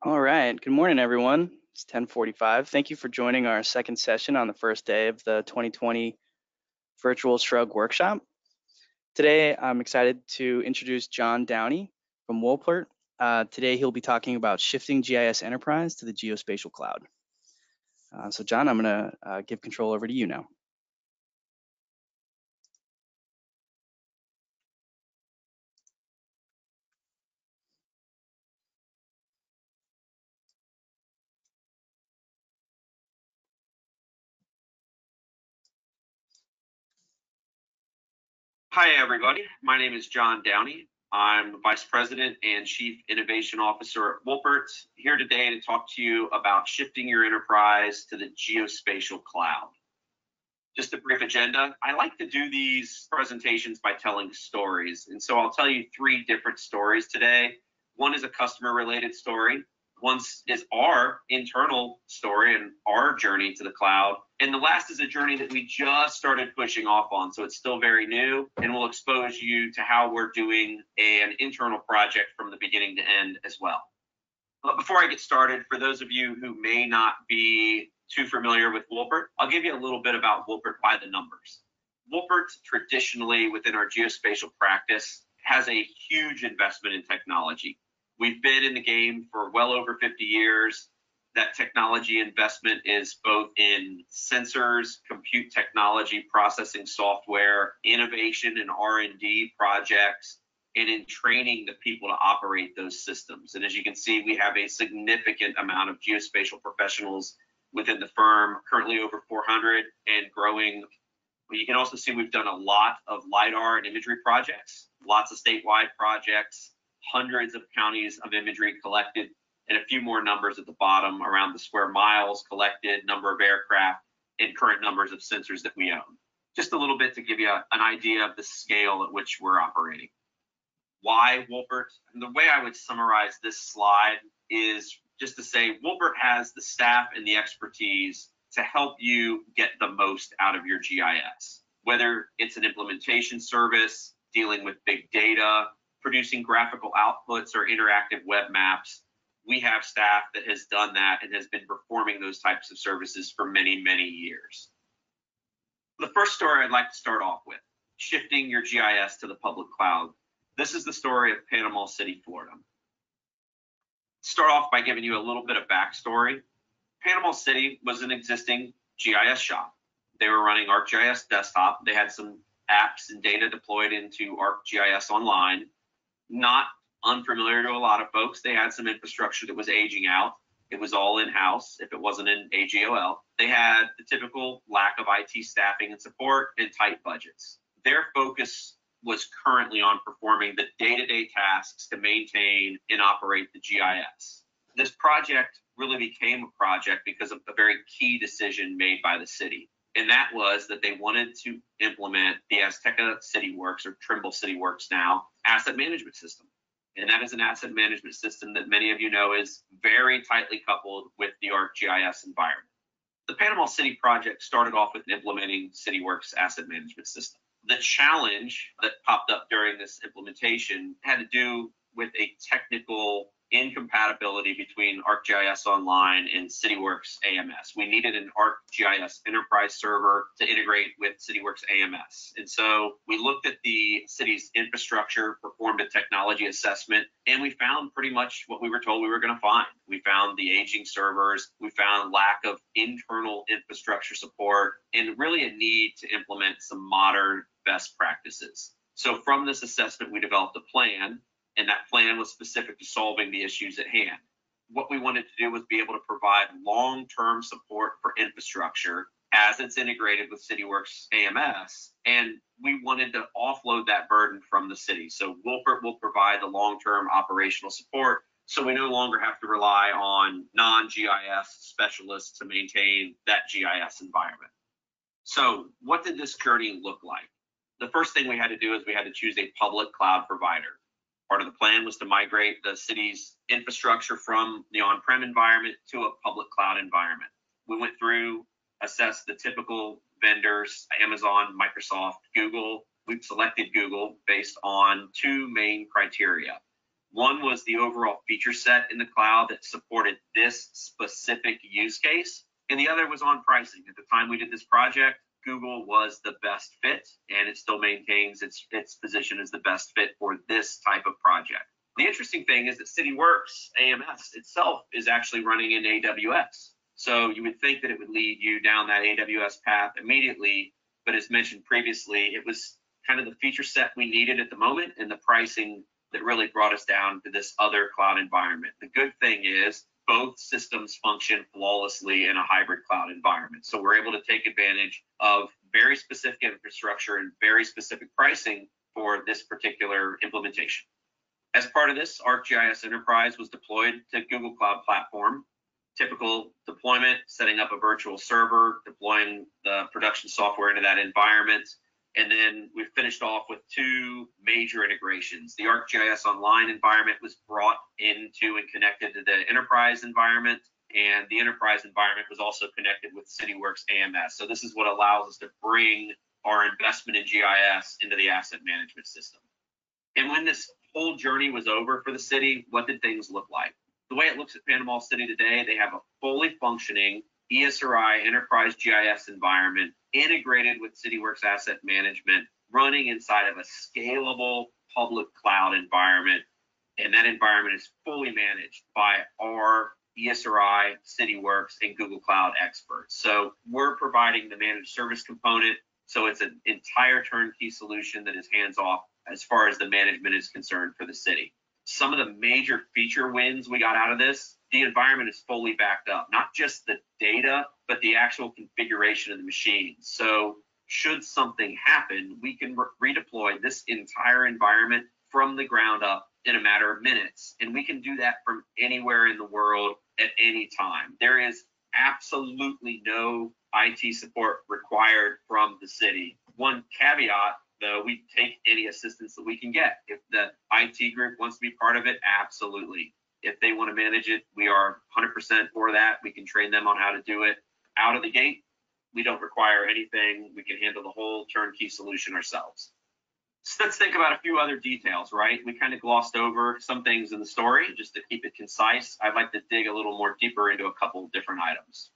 All right, good morning, everyone. It's 10:45. Thank you for joining our second session on the first day of the 2020 Virtual SHRUG Workshop. Today, I'm excited to introduce John Downey from Wolpert. Today, he'll be talking about shifting GIS enterprise to the geospatial cloud. So John, I'm gonna give control over to you now. Hi, everybody. My name is John Downey. I'm the Vice President and Chief Innovation Officer at Wolpert, here today to talk to you about shifting your enterprise to the geospatial cloud. Just a brief agenda. I like to do these presentations by telling stories, and so I'll tell you 3 different stories today. One is a customer-related story. One is our internal story and our journey to the cloud. And the last is a journey that we just started pushing off on. So it's still very new, and we'll expose you to how we're doing an internal project from the beginning to end as well. But before I get started, for those of you who may not be too familiar with Wolpert, I'll give you a little bit about Wolpert by the numbers. Wolpert, traditionally within our geospatial practice, has a huge investment in technology. We've been in the game for well over 50 years. That technology investment is both in sensors, compute technology, processing software, innovation and R&D projects, and in training the people to operate those systems. And as you can see, we have a significant amount of geospatial professionals within the firm, currently over 400 and growing. But you can also see we've done a lot of LiDAR and imagery projects, lots of statewide projects, hundreds of counties of imagery collected, and a few more numbers at the bottom around the square miles collected, number of aircraft, and current numbers of sensors that we own. Just a little bit to give you an idea of the scale at which we're operating. Why Wolpert? And the way I would summarize this slide is just to say Wolpert has the staff and the expertise to help you get the most out of your GIS. Whether it's an implementation service, dealing with big data, producing graphical outputs or interactive web maps, we have staff that has done that and has been performing those types of services for many, many years. The first story I'd like to start off with, shifting your GIS to the public cloud. This is the story of Panama City, Florida. Start off by giving you a little bit of backstory. Panama City was an existing GIS shop. They were running ArcGIS Desktop. They had some apps and data deployed into ArcGIS Online. Not unfamiliar to a lot of folks. They had some infrastructure that was aging out. It was all in-house if it wasn't in AGOL. They had the typical lack of IT staffing and support and tight budgets. Their focus was currently on performing the day-to-day tasks to maintain and operate the GIS. This project really became a project because of a very key decision made by the city. And that was that they wanted to implement the Azteca CityWorks, or Trimble CityWorks now, asset management system. And that is an asset management system that many of you know is very tightly coupled with the ArcGIS environment. The Panama City project started off with implementing CityWorks asset management system. The challenge that popped up during this implementation had to do with a technical incompatibility between ArcGIS Online and CityWorks AMS. We needed an ArcGIS enterprise server to integrate with CityWorks AMS. And so we looked at the city's infrastructure, performed a technology assessment, and we found pretty much what we were told we were going to find. We found the aging servers, we found lack of internal infrastructure support, and really a need to implement some modern best practices. So from this assessment, we developed a plan, and that plan was specific to solving the issues at hand. What we wanted to do was be able to provide long-term support for infrastructure as it's integrated with CityWorks AMS, and we wanted to offload that burden from the city. So Wolpert will provide the long-term operational support, so we no longer have to rely on non-GIS specialists to maintain that GIS environment. So what did this journey look like? The first thing we had to do is we had to choose a public cloud provider. Part of the plan was to migrate the city's infrastructure from the on-prem environment to a public cloud environment. We went through, assessed the typical vendors, Amazon, Microsoft, Google. We've selected Google based on 2 main criteria. One was the overall feature set in the cloud that supported this specific use case, and the other was on pricing. At the time we did this project, Google was the best fit, and it still maintains its position as the best fit for this type of project. The interesting thing is that CityWorks AMS itself is actually running in AWS. So you would think that it would lead you down that AWS path immediately, but as mentioned previously, it was kind of the feature set we needed at the moment and the pricing that really brought us down to this other cloud environment. The good thing is both systems function flawlessly in a hybrid cloud environment. So we're able to take advantage of very specific infrastructure and very specific pricing for this particular implementation. As part of this, ArcGIS Enterprise was deployed to Google Cloud Platform. Typical deployment, setting up a virtual server, deploying the production software into that environment. And then we finished off with two major integrations. The ArcGIS Online environment was brought into and connected to the enterprise environment, and the enterprise environment was also connected with CityWorks AMS. So this is what allows us to bring our investment in GIS into the asset management system. And when this whole journey was over for the city, what did things look like? The way it looks at Panama City today, they have a fully functioning ESRI enterprise GIS environment integrated with CityWorks Asset Management, running inside of a scalable public cloud environment. And that environment is fully managed by our ESRI, CityWorks, and Google Cloud experts. So we're providing the managed service component. So it's an entire turnkey solution that is hands-off as far as the management is concerned for the city. Some of the major feature wins we got out of this, the environment is fully backed up, not just the data, but the actual configuration of the machines. So should something happen, we can redeploy this entire environment from the ground up in a matter of minutes. And we can do that from anywhere in the world at any time. There is absolutely no IT support required from the city. One caveat, though, we take any assistance that we can get. If the IT group wants to be part of it, absolutely. If they want to manage it, we are 100% for that. We can train them on how to do it. Out of the gate, we don't require anything. We can handle the whole turnkey solution ourselves. So let's think about a few other details, right? We kind of glossed over some things in the story just to keep it concise. I'd like to dig a little more deeper into a couple of different items.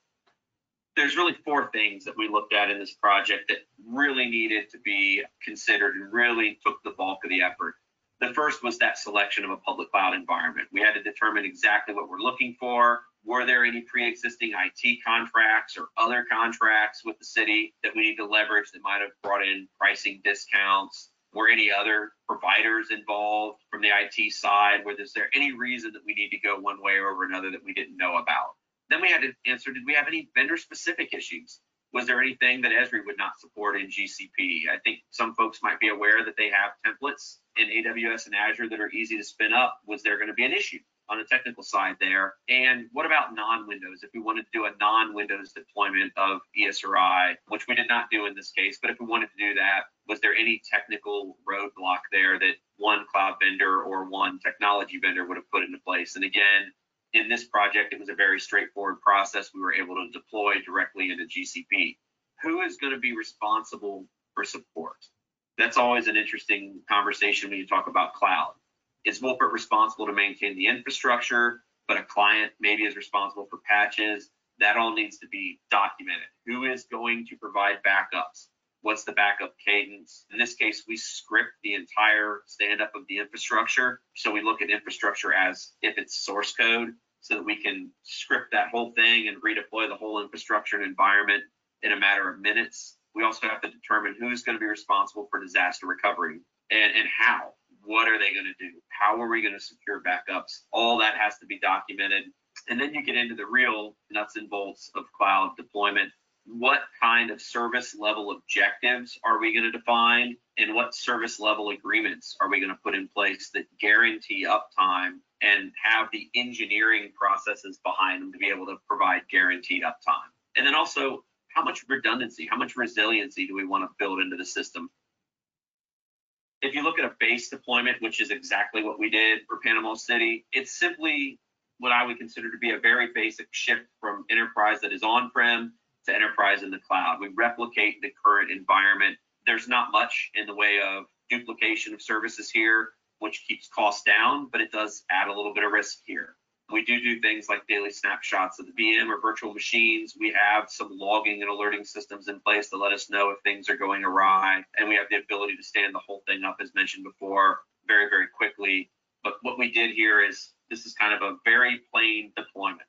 There's really four things that we looked at in this project that really needed to be considered and really took the bulk of the effort. The first was that selection of a public cloud environment. We had to determine exactly what we're looking for. Were there any pre-existing IT contracts or other contracts with the city that we need to leverage that might have brought in pricing discounts? Were any other providers involved from the IT side? Was there any reason that we need to go one way or over another that we didn't know about? Then we had to answer, did we have any vendor-specific issues? Was there anything that Esri would not support in GCP? I think some folks might be aware that they have templates in AWS and Azure that are easy to spin up. Was there going to be an issue on the technical side there? And what about non-Windows? If we wanted to do a non-Windows deployment of ESRI, which we did not do in this case, but if we wanted to do that, was there any technical roadblock there that one cloud vendor or one technology vendor would have put into place? And again, in this project, it was a very straightforward process. We were able to deploy directly into GCP. Who is going to be responsible for support? That's always an interesting conversation when you talk about cloud. Is Wolpert responsible to maintain the infrastructure, but a client maybe is responsible for patches? That all needs to be documented. Who is going to provide backups? What's the backup cadence? In this case, we script the entire stand-up of the infrastructure. So we look at infrastructure as if it's source code so that we can script that whole thing and redeploy the whole infrastructure and environment in a matter of minutes. We also have to determine who's going to be responsible for disaster recovery and how. What are they going to do? How are we going to secure backups? All that has to be documented. And then you get into the real nuts and bolts of cloud deployment. What kind of service level objectives are we going to define? And what service level agreements are we going to put in place that guarantee uptime and have the engineering processes behind them to be able to provide guaranteed uptime? And then also, how much redundancy, how much resiliency do we want to build into the system? If you look at a base deployment, which is exactly what we did for Panama City, it's simply what I would consider to be a very basic shift from enterprise that is on-prem to enterprise in the cloud. We replicate the current environment. There's not much in the way of duplication of services here. which keeps costs down, but it does add a little bit of risk here. We do things like daily snapshots of the VM or virtual machines. We have some logging and alerting systems in place to let us know if things are going awry. And we have the ability to stand the whole thing up, as mentioned before, very, very quickly. But what we did here is, this is kind of a very plain deployment.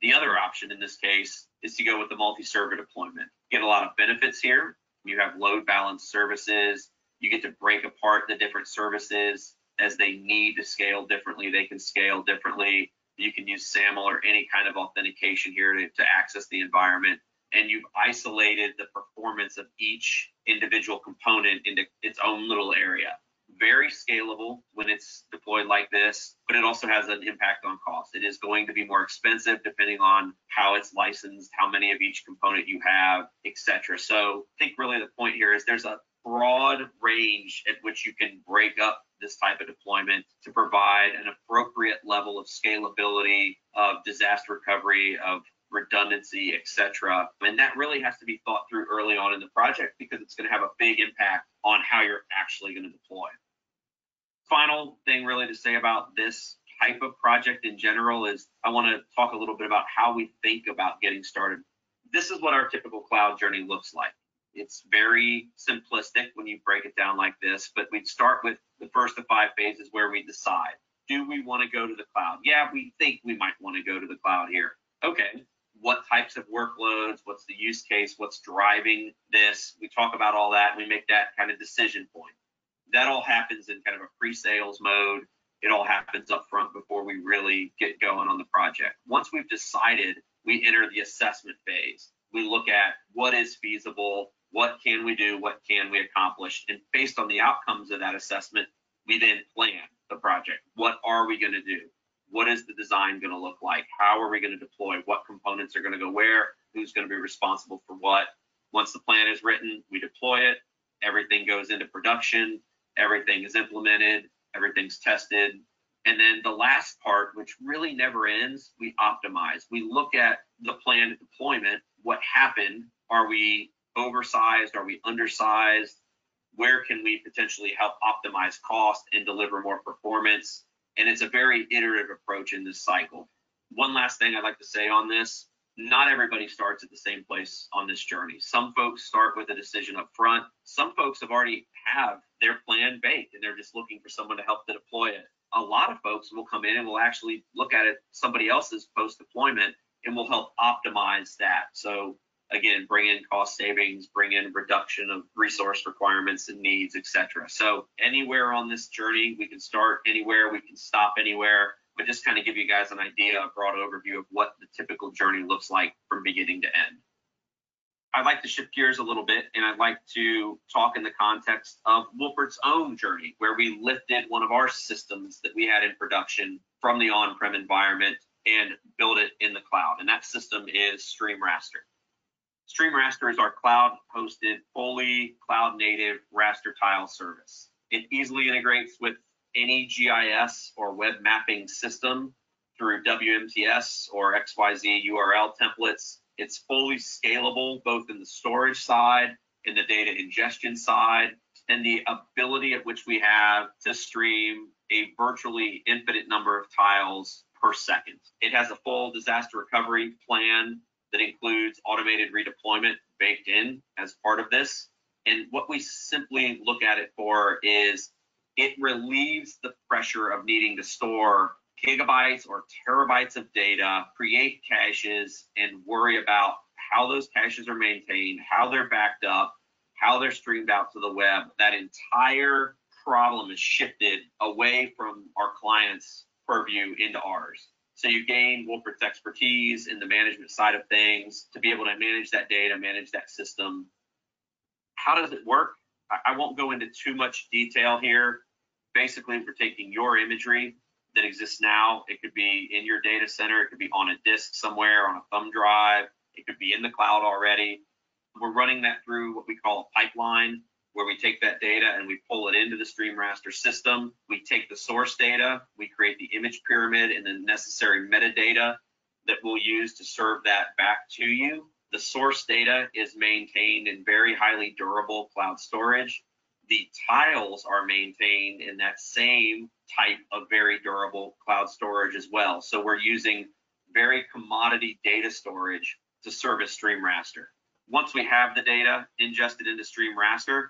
The other option in this case is to go with the multi-server deployment. You get a lot of benefits here. You have load balance services. You get to break apart the different services as they need to scale differently. They can scale differently. You can use SAML or any kind of authentication here to access the environment. And you've isolated the performance of each individual component into its own little area. Very scalable when it's deployed like this, but it also has an impact on cost. It is going to be more expensive depending on how it's licensed, how many of each component you have, etc. So I think really the point here is there's a broad range at which you can break up this type of deployment to provide an appropriate level of scalability, of disaster recovery, of redundancy, etc. And that really has to be thought through early on in the project because it's going to have a big impact on how you're actually going to deploy. Final thing really to say about this type of project in general is I want to talk a little bit about how we think about getting started. This is what our typical cloud journey looks like. It's very simplistic when you break it down like this, but we'd start with the first of 5 phases where we decide, do we want to go to the cloud? Yeah, we think we might want to go to the cloud here. Okay, what types of workloads? What's the use case? What's driving this? We talk about all that. And we make that kind of decision point. That all happens in kind of a pre-sales mode. It all happens up front before we really get going on the project. Once we've decided, we enter the assessment phase. We look at what is feasible, what can we do, what can we accomplish, and based on the outcomes of that assessment, we then plan the project. What are we going to do? What is the design going to look like? How are we going to deploy? What components are going to go where? Who's going to be responsible for what? Once the plan is written, we deploy it. Everything goes into production. Everything is implemented. Everything's tested. And then the last part, which really never ends, we optimize. We look at the planned deployment. What happened? Are we oversized? Are we undersized? Where can we potentially help optimize cost and deliver more performance? And it's a very iterative approach in this cycle. One last thing I'd like to say on this, not everybody starts at the same place on this journey. Some folks start with a decision up front. Some folks have already have their plan baked and they're just looking for someone to help to deploy it. A lot of folks will come in and will actually look at it, somebody else's post-deployment, and will help optimize that. So again, bring in cost savings, bring in reduction of resource requirements and needs, etc. So anywhere on this journey, we can start anywhere, we can stop anywhere, but just kind of give you guys an idea, a broad overview of what the typical journey looks like from beginning to end. I'd like to shift gears a little bit, and I'd like to talk in the context of Wolpert's own journey, where we lifted one of our systems that we had in production from the on-prem environment and built it in the cloud, and that system is StreamRaster. StreamRaster is our cloud-hosted, fully cloud-native raster tile service. It easily integrates with any GIS or web mapping system through WMTS or XYZ URL templates. It's fully scalable, both in the storage side, in the data ingestion side, and the ability at which we have to stream a virtually infinite number of tiles per second. It has a full disaster recovery plan that includes automated redeployment baked in as part of this. And what we simply look at it for is it relieves the pressure of needing to store gigabytes or terabytes of data, create caches, and worry about how those caches are maintained, how they're backed up, how they're streamed out to the web. That entire problem is shifted away from our clients' purview into ours. So you gain Wolpert's expertise in the management side of things to be able to manage that data, manage that system. How does it work? I won't go into too much detail here. Basically, we're taking your imagery that exists now. It could be in your data center. It could be on a disk somewhere, on a thumb drive. It could be in the cloud already. We're running that through what we call a pipeline, where we take that data and we pull it into the StreamRaster system. We take the source data, we create the image pyramid and the necessary metadata that we'll use to serve that back to you. The source data is maintained in very highly durable cloud storage. the tiles are maintained in that same type of very durable cloud storage as well. So we're using very commodity data storage to service StreamRaster. Once we have the data ingested into StreamRaster,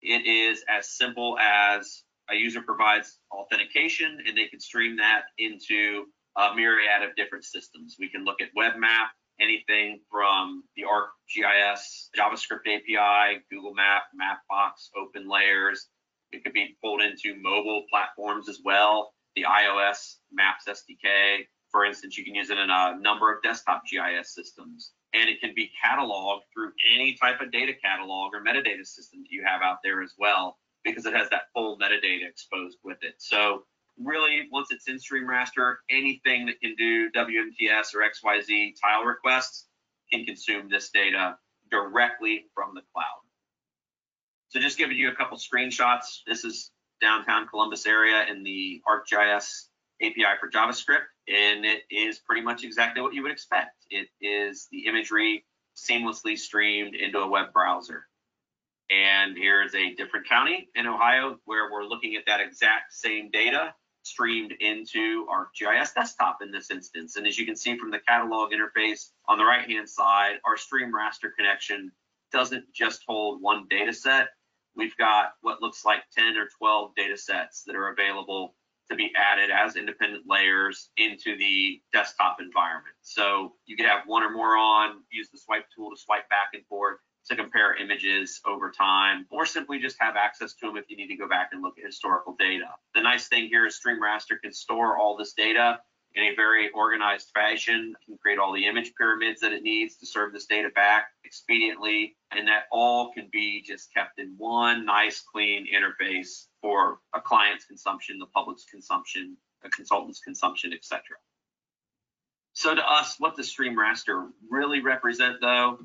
it is as simple as a user provides authentication and they can stream that into a myriad of different systems. We can look at web map, anything from the ArcGIS, JavaScript API, Google Map, Mapbox, Open Layers. It could be pulled into mobile platforms as well, the iOS Maps SDK. For instance, you can use it in a number of desktop GIS systems. And it can be cataloged through any type of data catalog or metadata system that you have out there as well, because it has that full metadata exposed with it. So really, once it's in StreamRaster, anything that can do WMTS or XYZ tile requests can consume this data directly from the cloud. So just giving you a couple screenshots. This is downtown Columbus area in the ArcGIS API for JavaScript, and it is pretty much exactly what you would expect. It is the imagery seamlessly streamed into a web browser. And here's a different county in Ohio where we're looking at that exact same data streamed into our GIS desktop in this instance. And as you can see from the catalog interface on the right-hand side, our StreamRaster connection doesn't just hold one data set. We've got what looks like 10 or 12 data sets that are available to be added as independent layers into the desktop environment. So you could have one or more on, use the swipe tool to swipe back and forth to compare images over time, or simply just have access to them if you need to go back and look at historical data. The nice thing here is StreamRaster can store all this data in a very organized fashion, can create all the image pyramids that it needs to serve this data back expediently, and that all can be just kept in one nice, clean interface for a client's consumption, the public's consumption, a consultant's consumption, etc. So to us, what does StreamRaster really represent, though?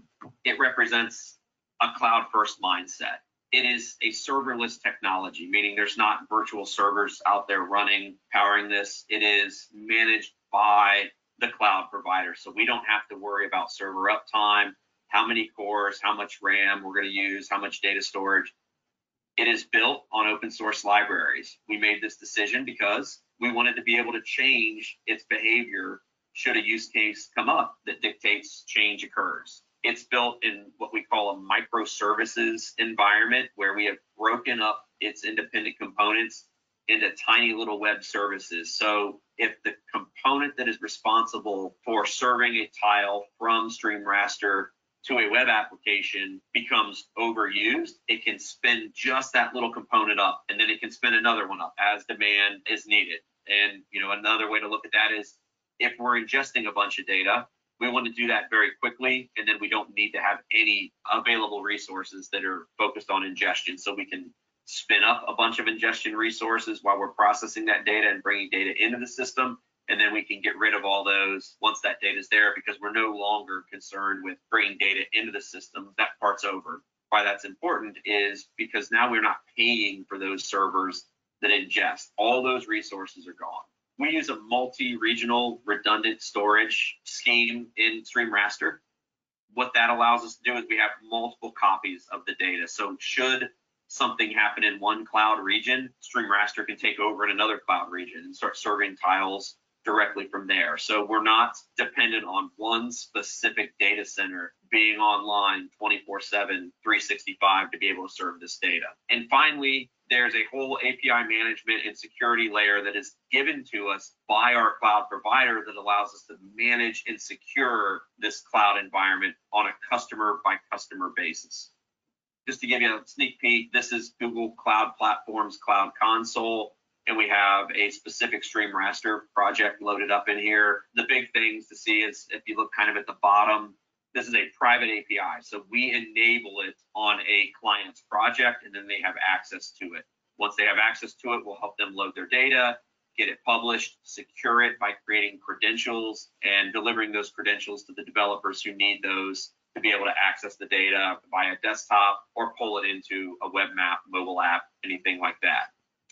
It represents a cloud-first mindset. It is a serverless technology, meaning there's not virtual servers out there running, powering this. It is managed by the cloud provider. So we don't have to worry about server uptime, how many cores, how much RAM we're going to use, how much data storage. It is built on open source libraries. We made this decision because we wanted to be able to change its behavior should a use case come up that dictates change occurs. It's built in what we call a microservices environment, where we have broken up its independent components into tiny little web services. So if the component that is responsible for serving a tile from StreamRaster to a web application becomes overused, it can spin just that little component up, and then it can spin another one up as demand is needed. And another way to look at that is, if we're ingesting a bunch of data, we want to do that very quickly, and then we don't need to have any available resources that are focused on ingestion. So we can spin up a bunch of ingestion resources while we're processing that data and bringing data into the system, and then we can get rid of all those once that data is there, because we're no longer concerned with bringing data into the system. That part's over. Why that's important is because now we're not paying for those servers that ingest. All those resources are gone. We use a multi-regional redundant storage scheme in StreamRaster. What that allows us to do is we have multiple copies of the data. So should something happen in one cloud region, StreamRaster can take over in another cloud region and start serving tiles directly from there. So we're not dependent on one specific data center being online 24/7, 365 to be able to serve this data. And finally, there's a whole API management and security layer that is given to us by our cloud provider that allows us to manage and secure this cloud environment on a customer by customer basis. Just to give you a sneak peek, this is Google Cloud Platform's Cloud Console, and we have a specific StreamRaster project loaded up in here. The big things to see is, if you look kind of at the bottom, this is a private API. So we enable it on a client's project, and then they have access to it. Once they have access to it, we'll help them load their data, get it published, secure it by creating credentials and delivering those credentials to the developers who need those to be able to access the data via desktop or pull it into a web map, mobile app, anything like that.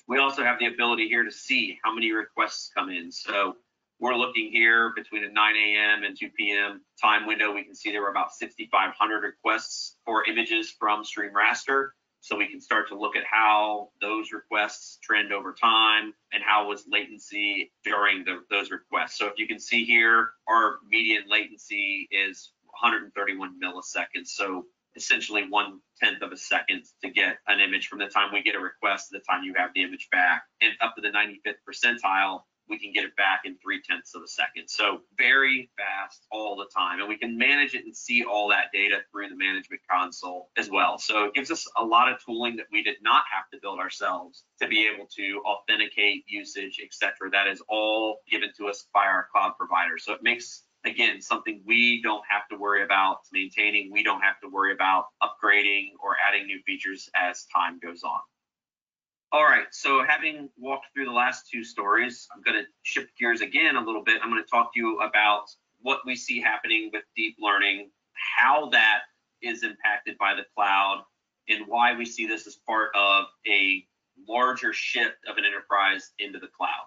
We also have the ability here to see how many requests come in. So we're looking here between a 9 a.m. and 2 p.m. time window. We can see there were about 6,500 requests for images from StreamRaster. So we can start to look at how those requests trend over time and how was latency during those requests. So if you can see here, our median latency is 131 milliseconds. So essentially 1/10 of a second to get an image from the time we get a request to the time you have the image back. And up to the 95th percentile, we can get it back in 3/10 of a second. So very fast all the time. And we can manage it and see all that data through the management console as well. So it gives us a lot of tooling that we did not have to build ourselves to be able to authenticate usage, etc. That is all given to us by our cloud provider. So it makes, again, something we don't have to worry about maintaining. We don't have to worry about upgrading or adding new features as time goes on. All right, so having walked through the last two stories, I'm going to shift gears again a little bit. I'm going to talk to you about what we see happening with deep learning, how that is impacted by the cloud, and why we see this as part of a larger shift of an enterprise into the cloud.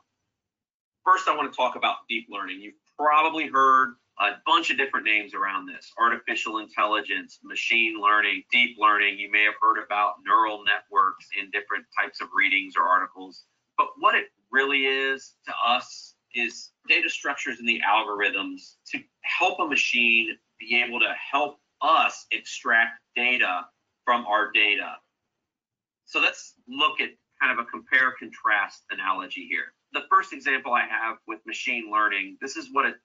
First, I want to talk about deep learning. You've probably heard a bunch of different names around this: artificial intelligence, machine learning, deep learning. You may have heard about neural networks in different types of readings or articles. But what it really is to us is data structures and the algorithms to help a machine be able to help us extract data from our data. So let's look at kind of a compare-contrast analogy here. The first example I have with machine learning, this is what a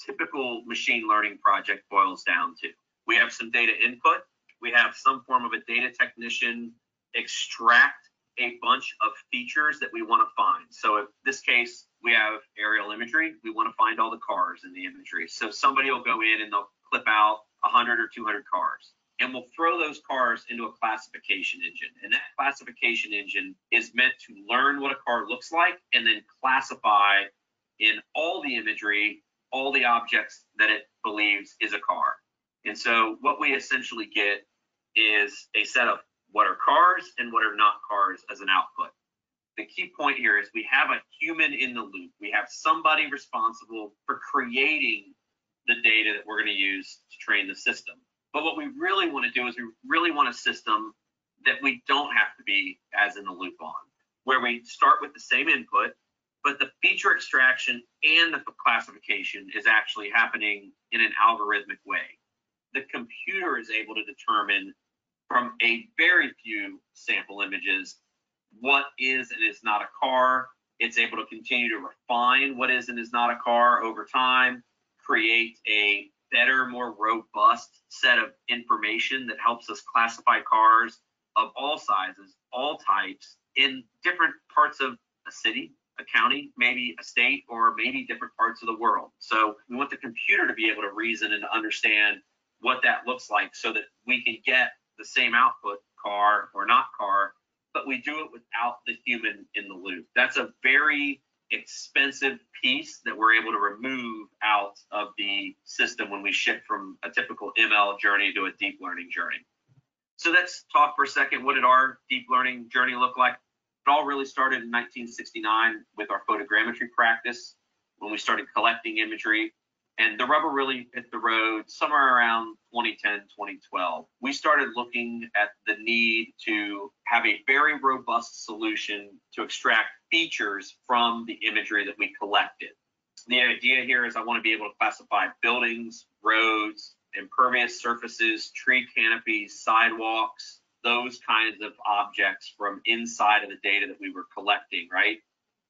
typical machine learning project boils down to. We have some data input. We have some form of a data technician extract a bunch of features that we want to find. So in this case, we have aerial imagery. We want to find all the cars in the imagery. So somebody will go in and they'll clip out 100 or 200 cars. And we'll throw those cars into a classification engine. And that classification engine is meant to learn what a car looks like and then classify in all the imagery all the objects that it believes is a car. And so what we essentially get is a set of what are cars and what are not cars as an output. The key point here is we have a human in the loop. We have somebody responsible for creating the data that we're going to use to train the system. But what we really want to do is we really want a system that we don't have to be as in the loop on, where we start with the same input, but the feature extraction and the classification is actually happening in an algorithmic way. The computer is able to determine from a very few sample images what is and is not a car. It's able to continue to refine what is and is not a car over time, create a better, more robust set of information that helps us classify cars of all sizes, all types, in different parts of a city, a county, maybe a state, or maybe different parts of the world. So we want the computer to be able to reason and to understand what that looks like so that we can get the same output, car or not car, but we do it without the human in the loop. That's a very expensive piece that we're able to remove out of the system when we shift from a typical ML journey to a deep learning journey. So let's talk for a second. What did our deep learning journey look like? It all really started in 1969 with our photogrammetry practice when we started collecting imagery. And the rubber really hit the road somewhere around 2010, 2012. We started looking at the need to have a very robust solution to extract features from the imagery that we collected. The idea here is I want to be able to classify buildings, roads, impervious surfaces, tree canopies, sidewalks, those kinds of objects from inside of the data that we were collecting, right?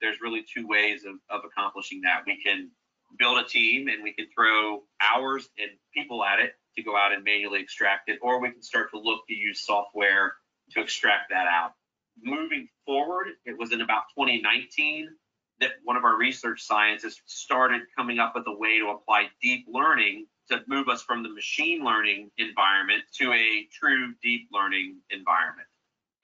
There's really two ways of accomplishing that. We can build a team and we can throw hours and people at it to go out and manually extract it, or we can start to look to use software to extract that out. Moving forward, it was in about 2019 that one of our research scientists started coming up with a way to apply deep learning to move us from the machine learning environment to a true deep learning environment.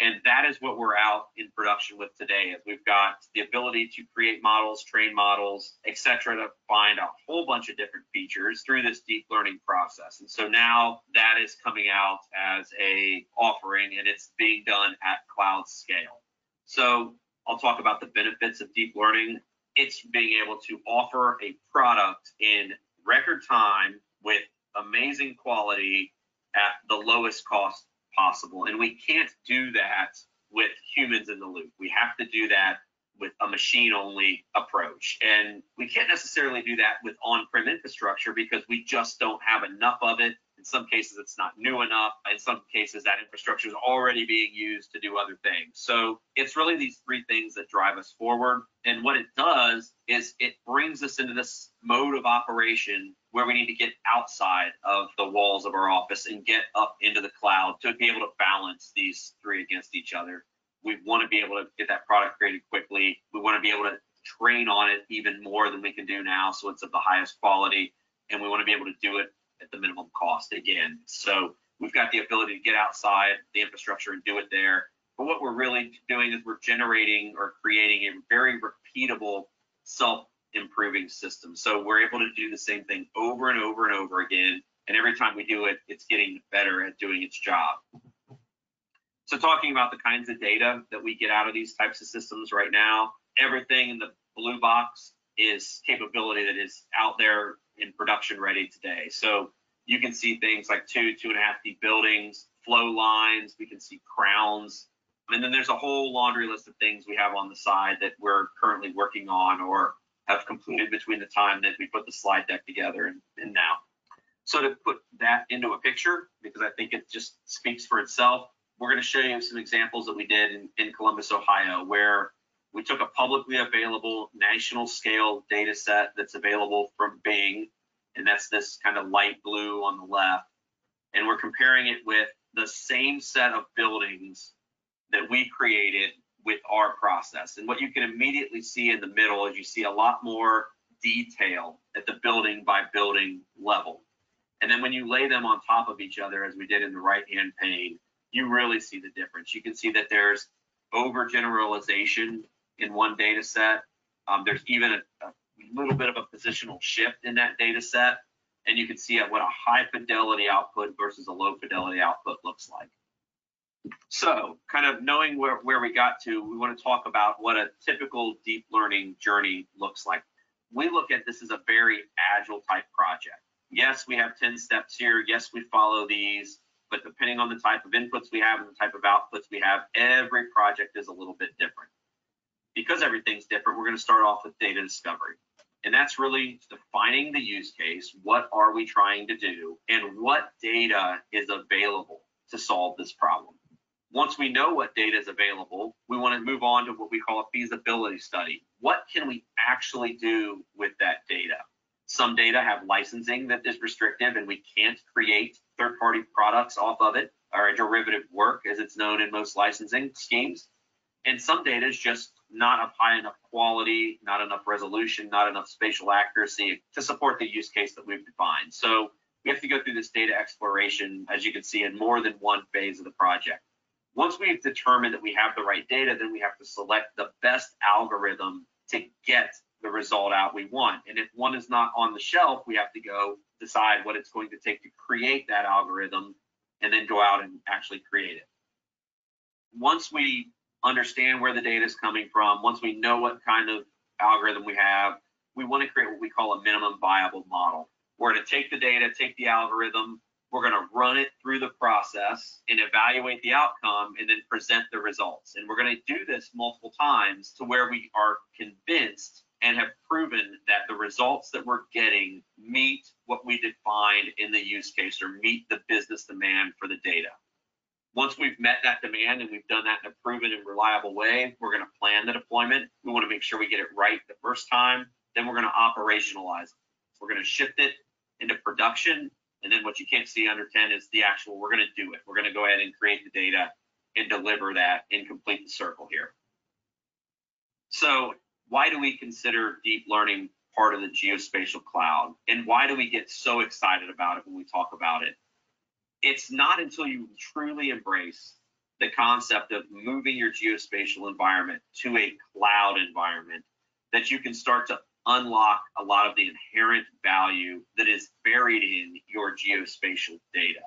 And that is what we're out in production with today, is we've got the ability to create models, train models, et cetera, to find a whole bunch of different features through this deep learning process. And so now that is coming out as a offering, and it's being done at cloud scale. So I'll talk about the benefits of deep learning. It's being able to offer a product in record time with amazing quality at the lowest cost possible. And we can't do that with humans in the loop. We have to do that with a machine-only approach. And we can't necessarily do that with on-prem infrastructure because we just don't have enough of it. In some cases, it's not new enough. In some cases, that infrastructure is already being used to do other things. So it's really these three things that drive us forward. And what it does is it brings us into this mode of operation where we need to get outside of the walls of our office and get up into the cloud to be able to balance these three against each other. We want to be able to get that product created quickly. We want to be able to train on it even more than we can do now, so it's of the highest quality. And we want to be able to do it at the minimum cost again. So we've got the ability to get outside the infrastructure and do it there. But what we're really doing is we're generating or creating a very repeatable self-improving system. So we're able to do the same thing over and over and over again. And every time we do it, it's getting better at doing its job. So talking about the kinds of data that we get out of these types of systems right now, everything in the blue box is capability that is out there in production ready today. So you can see things like 2.5D buildings, flow lines, we can see crowns, and then there's a whole laundry list of things we have on the side that we're currently working on or have completed between the time that we put the slide deck together and now. So to put that into a picture, because I think it just speaks for itself, we're going to show you some examples that we did in Columbus, Ohio, where we took a publicly available national scale data set that's available from Bing, and that's this kind of light blue on the left. And we're comparing it with the same set of buildings that we created with our process. And what you can immediately see in the middle is you see a lot more detail at the building by building level. And then when you lay them on top of each other, as we did in the right-hand pane, you really see the difference. You can see that there's overgeneralization in one data set. There's even a little bit of a positional shift in that data set. And you can see what a high fidelity output versus a low fidelity output looks like. So kind of knowing where we got to, we want to talk about what a typical deep learning journey looks like. We look at this as a very agile type project. Yes, we have 10 steps here. Yes, we follow these. But depending on the type of inputs we have and the type of outputs we have, every project is a little bit different. Because everything's different, we're going to start off with data discovery. And that's really defining the use case. What are we trying to do? And what data is available to solve this problem? Once we know what data is available, we want to move on to what we call a feasibility study. What can we actually do with that data? Some data have licensing that is restrictive and we can't create third-party products off of it, or a derivative work as it's known in most licensing schemes. And some data is just not of high enough quality, not enough resolution, not enough spatial accuracy to support the use case that we've defined. So we have to go through this data exploration, as you can see, in more than one phase of the project. Once we've determined that we have the right data, then we have to select the best algorithm to get the result out we want. And if one is not on the shelf, we have to go decide what it's going to take to create that algorithm and then go out and actually create it. Once we understand where the data is coming from, once we know what kind of algorithm we have, we want to create what we call a minimum viable model. We're going to take the data, take the algorithm, we're going to run it through the process and evaluate the outcome and then present the results. And we're going to do this multiple times to where we are convinced and have proven that the results that we're getting meet what we defined in the use case or meet the business demand for the data. Once we've met that demand and we've done that in a proven and reliable way, we're going to plan the deployment. We want to make sure we get it right the first time. Then we're going to operationalize it. We're going to shift it into production. And then what you can't see under 10 is the actual, we're going to do it. We're going to go ahead and create the data and deliver that and complete the circle here. So why do we consider deep learning part of the geospatial cloud? And why do we get so excited about it when we talk about it? It's not until you truly embrace the concept of moving your geospatial environment to a cloud environment that you can start to unlock a lot of the inherent value that is buried in your geospatial data.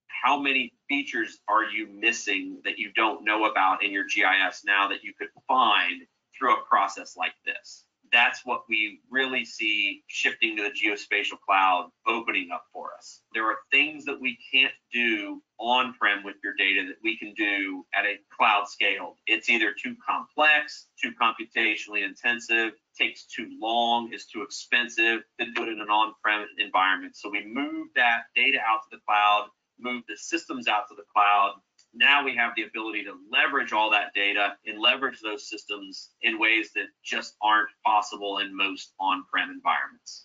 How many features are you missing that you don't know about in your GIS now that you could find through a process like this? that's what we really see shifting to the geospatial cloud opening up for us. There are things that we can't do on-prem with your data that we can do at a cloud scale. It's either too complex, too computationally intensive, takes too long, is too expensive to do it in an on-prem environment. So we move that data out to the cloud, move the systems out to the cloud. Now we have the ability to leverage all that data and leverage those systems in ways that just aren't possible in most on-prem environments.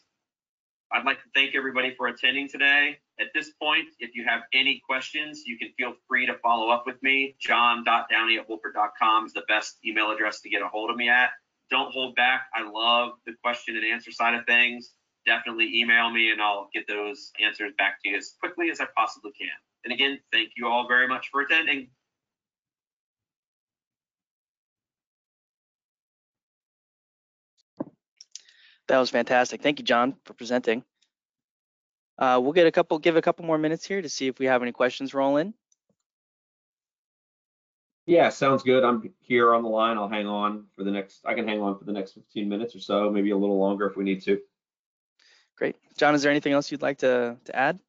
I'd like to thank everybody for attending today. At this point, if you have any questions, you can feel free to follow up with me. john.downey@wolpert.com is the best email address to get a hold of me at. Don't hold back. I love the question and answer side of things. Definitely email me and I'll get those answers back to you as quickly as I possibly can. And again, thank you all very much for attending. That was fantastic. Thank you, John, for presenting. We'll give a couple more minutes here to see if we have any questions roll in. Yeah, sounds good. I'm here on the line. I'll hang on for the next, I can hang on for the next 15 minutes or so, maybe a little longer if we need to. Great. John, is there anything else you'd like to add?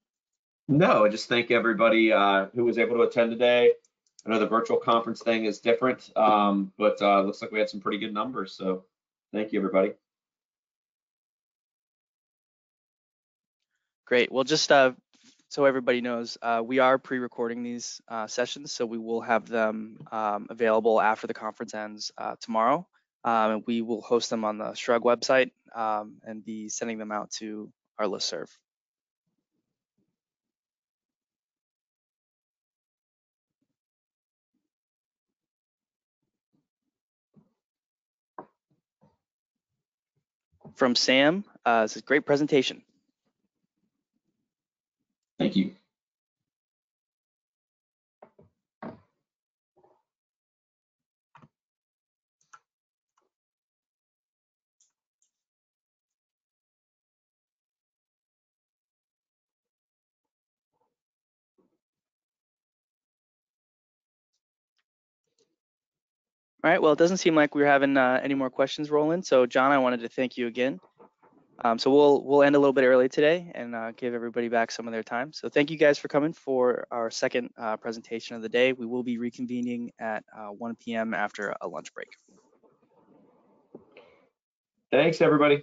No, I just thank everybody who was able to attend today. I know the virtual conference thing is different, but looks like we had some pretty good numbers. So thank you, everybody. Great. Well, just so everybody knows, we are pre-recording these sessions, so we will have them available after the conference ends tomorrow. And we will host them on the SHRUG website and be sending them out to our listserv. From Sam, this is a great presentation. Thank you. All right, well, it doesn't seem like we're having any more questions roll in. So John, I wanted to thank you again. So we'll end a little bit early today and give everybody back some of their time. So thank you guys for coming for our second presentation of the day. We will be reconvening at 1 p.m. after a lunch break. Thanks, everybody.